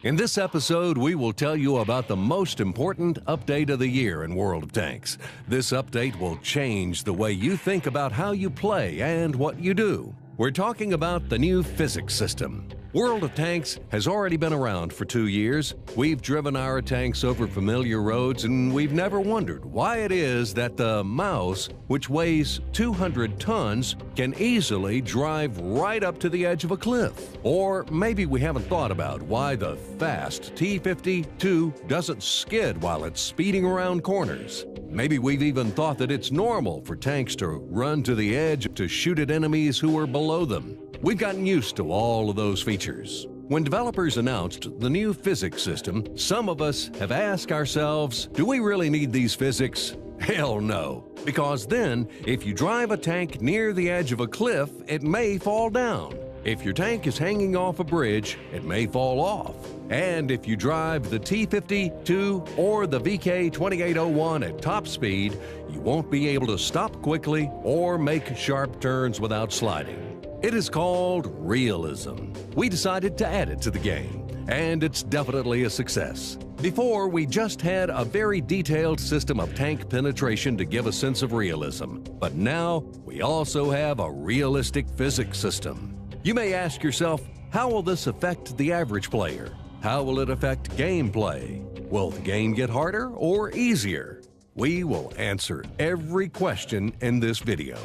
In this episode, we will tell you about the most important update of the year in World of Tanks. This update will change the way you think about how you play and what you do. We're talking about the new physics system. World of Tanks has already been around for 2 years. We've driven our tanks over familiar roads, and we've never wondered why it is that the mouse, which weighs 200 tons, can easily drive right up to the edge of a cliff. Or maybe we haven't thought about why the fast T-52 doesn't skid while it's speeding around corners. Maybe we've even thought that it's normal for tanks to run to the edge to shoot at enemies who are below them. We've gotten used to all of those features. When developers announced the new physics system, some of us have asked ourselves, do we really need these physics? Hell no. Because then, if you drive a tank near the edge of a cliff, it may fall down. If your tank is hanging off a bridge, it may fall off. And if you drive the T-52 or the VK-2801 at top speed, you won't be able to stop quickly or make sharp turns without sliding. It is called realism. We decided to add it to the game, and it's definitely a success. Before, we just had a very detailed system of tank penetration to give a sense of realism, but now we also have a realistic physics system. You may ask yourself, how will this affect the average player? How will it affect gameplay? Will the game get harder or easier? We will answer every question in this video.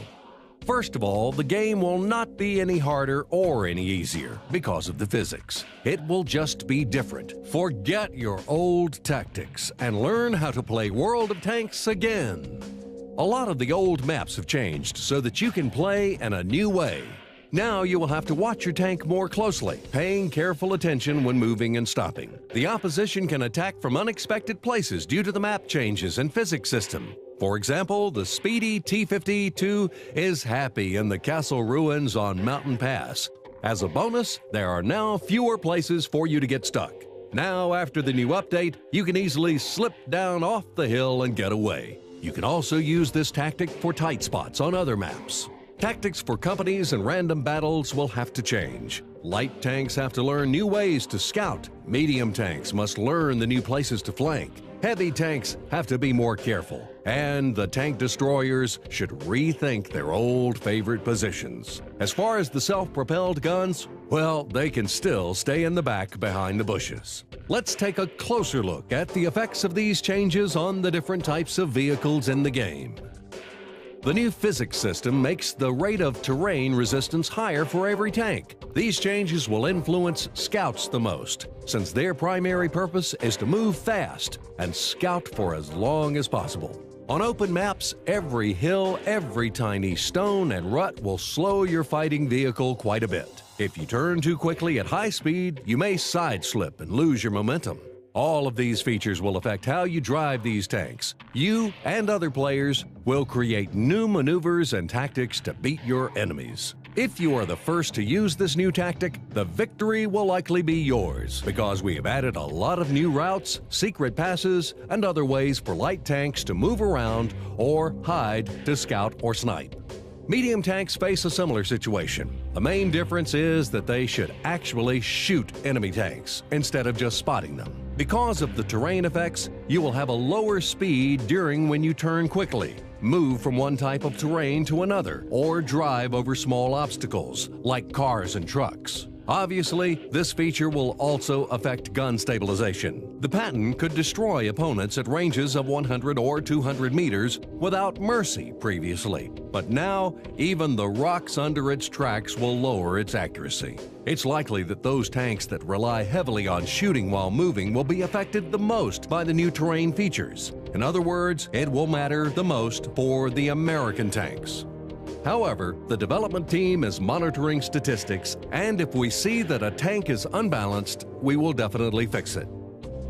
First of all, the game will not be any harder or any easier because of the physics. It will just be different. Forget your old tactics and learn how to play World of Tanks again. A lot of the old maps have changed so that you can play in a new way. Now you will have to watch your tank more closely, paying careful attention when moving and stopping. The opposition can attack from unexpected places due to the map changes and physics system. For example, the speedy T-52 is happy in the castle ruins on Mountain Pass. As a bonus, there are now fewer places for you to get stuck. Now, after the new update, you can easily slip down off the hill and get away. You can also use this tactic for tight spots on other maps. Tactics for companies and random battles will have to change. Light tanks have to learn new ways to scout. Medium tanks must learn the new places to flank. Heavy tanks have to be more careful. And the tank destroyers should rethink their old favorite positions. As far as the self-propelled guns, well, they can still stay in the back behind the bushes. Let's take a closer look at the effects of these changes on the different types of vehicles in the game. The new physics system makes the rate of terrain resistance higher for every tank. These changes will influence scouts the most, since their primary purpose is to move fast and scout for as long as possible. On open maps, every hill, every tiny stone and rut will slow your fighting vehicle quite a bit. If you turn too quickly at high speed, you may side slip and lose your momentum. All of these features will affect how you drive these tanks. You and other players will create new maneuvers and tactics to beat your enemies. If you are the first to use this new tactic, the victory will likely be yours because we have added a lot of new routes, secret passes, and other ways for light tanks to move around or hide to scout or snipe. Medium tanks face a similar situation. The main difference is that they should actually shoot enemy tanks instead of just spotting them. Because of the terrain effects, you will have a lower speed during when you turn quickly, move from one type of terrain to another, or drive over small obstacles like cars and trucks. Obviously, this feature will also affect gun stabilization. The pattern could destroy opponents at ranges of 100 or 200 meters without mercy previously, but now even the rocks under its tracks will lower its accuracy. It's likely that those tanks that rely heavily on shooting while moving will be affected the most by the new terrain features. In other words, it will matter the most for the American tanks. However, the development team is monitoring statistics, and if we see that a tank is unbalanced, we will definitely fix it.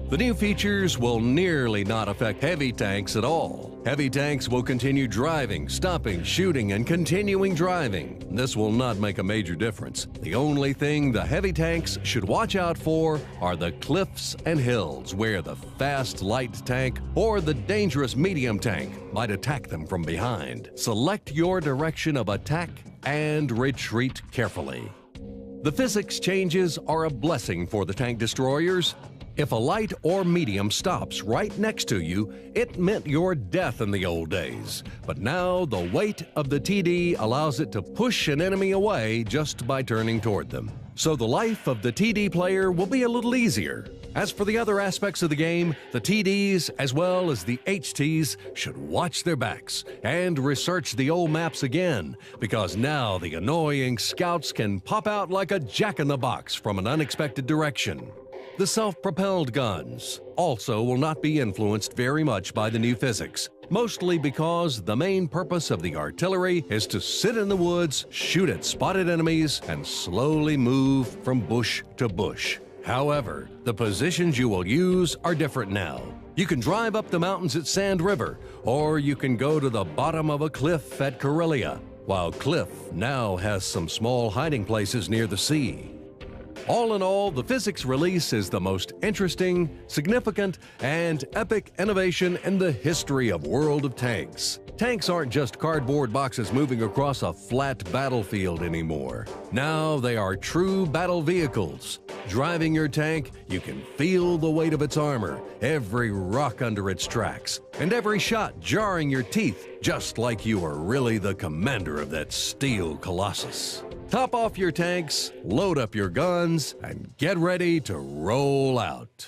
The new features will nearly not affect heavy tanks at all. Heavy tanks will continue driving, stopping, shooting, and continuing driving. This will not make a major difference. The only thing the heavy tanks should watch out for are the cliffs and hills where the fast light tank or the dangerous medium tank might attack them from behind. Select your direction of attack and retreat carefully. The physics changes are a blessing for the tank destroyers. If a light or medium stops right next to you, it meant your death in the old days. But now the weight of the TD allows it to push an enemy away just by turning toward them. So the life of the TD player will be a little easier. As for the other aspects of the game, the TDs as well as the HTs should watch their backs and research the old maps again, because now the annoying scouts can pop out like a jack-in-the-box from an unexpected direction. The self-propelled guns also will not be influenced very much by the new physics, mostly because the main purpose of the artillery is to sit in the woods, shoot at spotted enemies, and slowly move from bush to bush. However, the positions you will use are different now. You can drive up the mountains at Sand River, or you can go to the bottom of a cliff at Corellia, while Cliff now has some small hiding places near the sea. All in all, the physics release is the most interesting, significant, and epic innovation in the history of World of Tanks. Tanks aren't just cardboard boxes moving across a flat battlefield anymore. Now they are true battle vehicles. Driving your tank, you can feel the weight of its armor, every rock under its tracks, and every shot jarring your teeth, just like you are really the commander of that steel colossus. Top off your tanks, load up your guns, and get ready to roll out.